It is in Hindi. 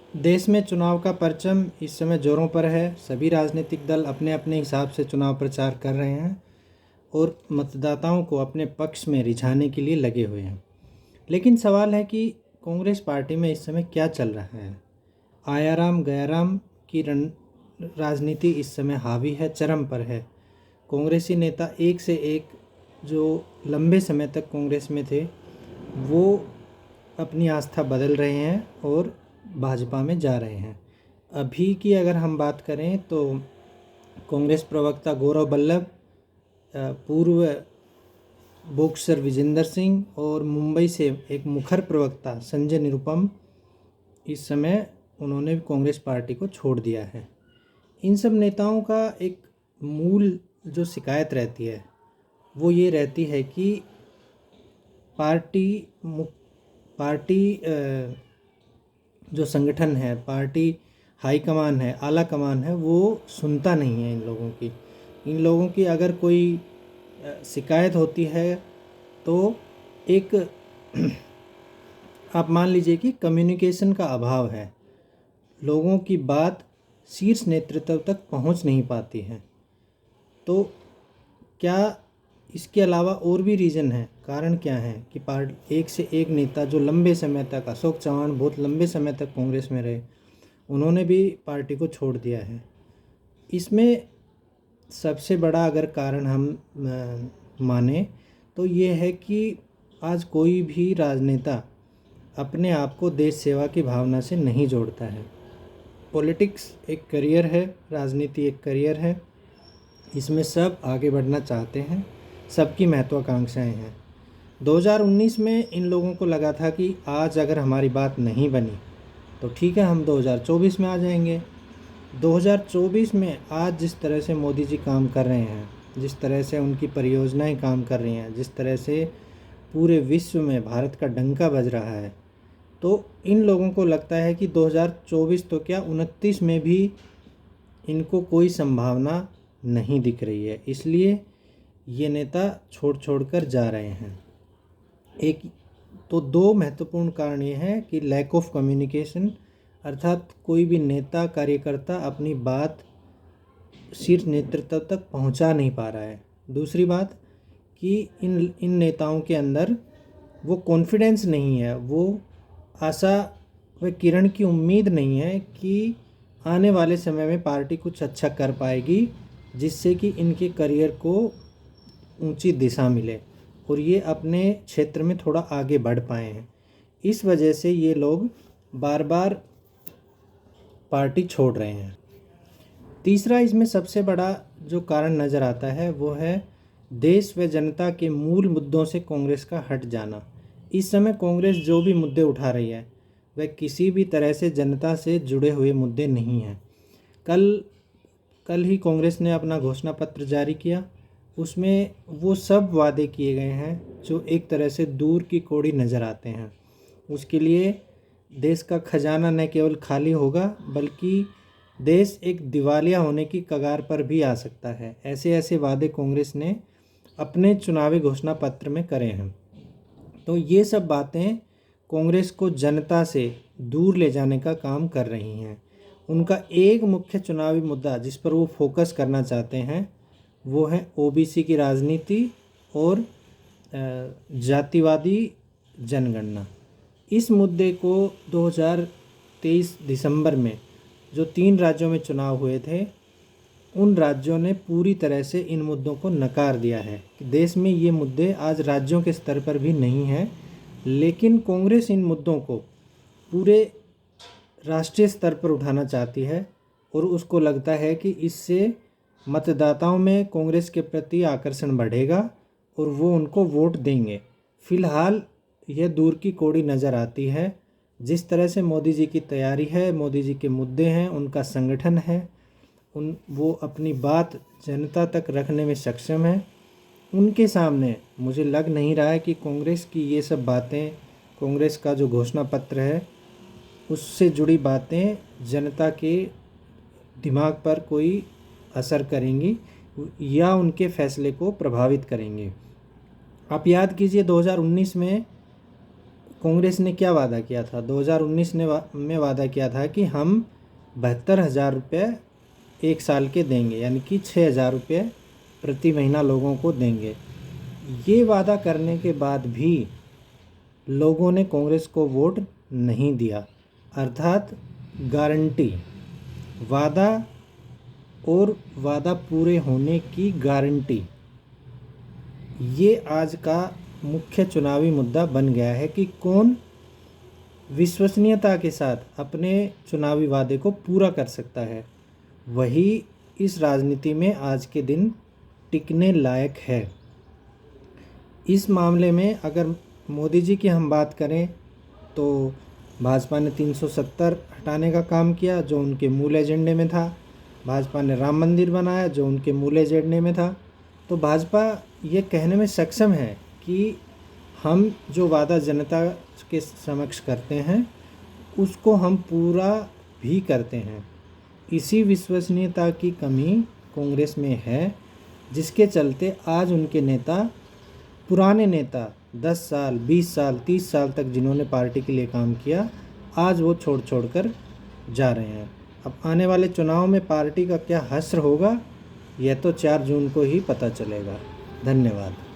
देश में चुनाव का परचम इस समय जोरों पर है। सभी राजनीतिक दल अपने अपने हिसाब से चुनाव प्रचार कर रहे हैं और मतदाताओं को अपने पक्ष में रिझाने के लिए लगे हुए हैं। लेकिन सवाल है कि कांग्रेस पार्टी में इस समय क्या चल रहा है। आयाराम गयाराम की राजनीति इस समय हावी है, चरम पर है। कांग्रेसी नेता एक से एक जो लंबे समय तक कांग्रेस में थे वो अपनी आस्था बदल रहे हैं और भाजपा में जा रहे हैं। अभी की अगर हम बात करें तो कांग्रेस प्रवक्ता गौरव वल्लभ, पूर्व बॉक्सर विजेंदर सिंह और मुंबई से एक मुखर प्रवक्ता संजय निरुपम इस समय उन्होंने भी कांग्रेस पार्टी को छोड़ दिया है। इन सब नेताओं का एक मूल जो शिकायत रहती है वो ये रहती है कि पार्टी जो संगठन है, पार्टी हाईकमान है, आला कमान है, वो सुनता नहीं है इन लोगों की अगर कोई शिकायत होती है तो एक आप मान लीजिए कि कम्युनिकेशन का अभाव है, लोगों की बात शीर्ष नेतृत्व तक पहुंच नहीं पाती है। तो क्या इसके अलावा और भी रीज़न है, कारण क्या है कि एक से एक नेता जो लंबे समय तक, अशोक चव्हाण बहुत लंबे समय तक कांग्रेस में रहे, उन्होंने भी पार्टी को छोड़ दिया है। इसमें सबसे बड़ा अगर कारण हम माने तो ये है कि आज कोई भी राजनेता अपने आप को देश सेवा की भावना से नहीं जोड़ता है। पॉलिटिक्स एक करियर है, राजनीति एक करियर है, इसमें सब आगे बढ़ना चाहते हैं, सबकी महत्वाकांक्षाएं हैं। 2019 में इन लोगों को लगा था कि आज अगर हमारी बात नहीं बनी तो ठीक है, हम 2024 में आ जाएंगे। 2024 में आज जिस तरह से मोदी जी काम कर रहे हैं, जिस तरह से उनकी परियोजनाएं काम कर रही हैं, जिस तरह से पूरे विश्व में भारत का डंका बज रहा है, तो इन लोगों को लगता है कि 2024 तो क्या 29 में भी इनको कोई संभावना नहीं दिख रही है। इसलिए ये नेता छोड़ कर जा रहे हैं। एक तो दो महत्वपूर्ण कारण ये हैं कि लैक ऑफ कम्युनिकेशन, अर्थात कोई भी नेता कार्यकर्ता अपनी बात शीर्ष नेतृत्व तक पहुंचा नहीं पा रहा है। दूसरी बात कि इन नेताओं के अंदर वो कॉन्फिडेंस नहीं है, वो आशा व किरण की उम्मीद नहीं है कि आने वाले समय में पार्टी कुछ अच्छा कर पाएगी जिससे कि इनके करियर को ऊंची दिशा मिले और ये अपने क्षेत्र में थोड़ा आगे बढ़ पाए हैं। इस वजह से ये लोग बार बार पार्टी छोड़ रहे हैं। तीसरा इसमें सबसे बड़ा जो कारण नज़र आता है वो है देश व जनता के मूल मुद्दों से कांग्रेस का हट जाना। इस समय कांग्रेस जो भी मुद्दे उठा रही है वह किसी भी तरह से जनता से जुड़े हुए मुद्दे नहीं हैं। कल ही कांग्रेस ने अपना घोषणा पत्र जारी किया, उसमें वो सब वादे किए गए हैं जो एक तरह से दूर की कौड़ी नज़र आते हैं। उसके लिए देश का खजाना न केवल खाली होगा बल्कि देश एक दिवालिया होने की कगार पर भी आ सकता है। ऐसे ऐसे वादे कांग्रेस ने अपने चुनावी घोषणा पत्र में करे हैं। तो ये सब बातें कांग्रेस को जनता से दूर ले जाने का काम कर रही हैं। उनका एक मुख्य चुनावी मुद्दा जिस पर वो फोकस करना चाहते हैं वो है ओबीसी की राजनीति और जातिवादी जनगणना। इस मुद्दे को 2023 दिसंबर में जो 3 राज्यों में चुनाव हुए थे, उन राज्यों ने पूरी तरह से इन मुद्दों को नकार दिया है कि देश में ये मुद्दे आज राज्यों के स्तर पर भी नहीं हैं। लेकिन कांग्रेस इन मुद्दों को पूरे राष्ट्रीय स्तर पर उठाना चाहती है और उसको लगता है कि इससे मतदाताओं में कांग्रेस के प्रति आकर्षण बढ़ेगा और वो उनको वोट देंगे। फिलहाल यह दूर की कौड़ी नज़र आती है। जिस तरह से मोदी जी की तैयारी है, मोदी जी के मुद्दे हैं, उनका संगठन है, वो अपनी बात जनता तक रखने में सक्षम है, उनके सामने मुझे लग नहीं रहा है कि कांग्रेस की ये सब बातें, कांग्रेस का जो घोषणा पत्र है उससे जुड़ी बातें जनता के दिमाग पर कोई असर करेंगी या उनके फैसले को प्रभावित करेंगे। आप याद कीजिए 2019 में कांग्रेस ने क्या वादा किया था? 2019 में वादा किया था कि हम 72,000 रुपये एक साल के देंगे, यानी कि 6,000 रुपये प्रति महीना लोगों को देंगे। ये वादा करने के बाद भी लोगों ने कांग्रेस को वोट नहीं दिया। अर्थात गारंटी, वादा और वादा पूरे होने की गारंटी, ये आज का मुख्य चुनावी मुद्दा बन गया है कि कौन विश्वसनीयता के साथ अपने चुनावी वादे को पूरा कर सकता है। वही इस राजनीति में आज के दिन टिकने लायक है। इस मामले में अगर मोदी जी की हम बात करें तो भाजपा ने 370 हटाने का काम किया जो उनके मूल एजेंडे में था। भाजपा ने राम मंदिर बनाया जो उनके मूल एजेंडे में था। तो भाजपा ये कहने में सक्षम है कि हम जो वादा जनता के समक्ष करते हैं उसको हम पूरा भी करते हैं। इसी विश्वसनीयता की कमी कांग्रेस में है, जिसके चलते आज उनके नेता, पुराने नेता 10 साल, 20 साल, 30 साल तक जिन्होंने पार्टी के लिए काम किया, आज वो छोड़ कर जा रहे हैं। अब आने वाले चुनाव में पार्टी का क्या हश्र होगा, यह तो 4 जून को ही पता चलेगा। धन्यवाद।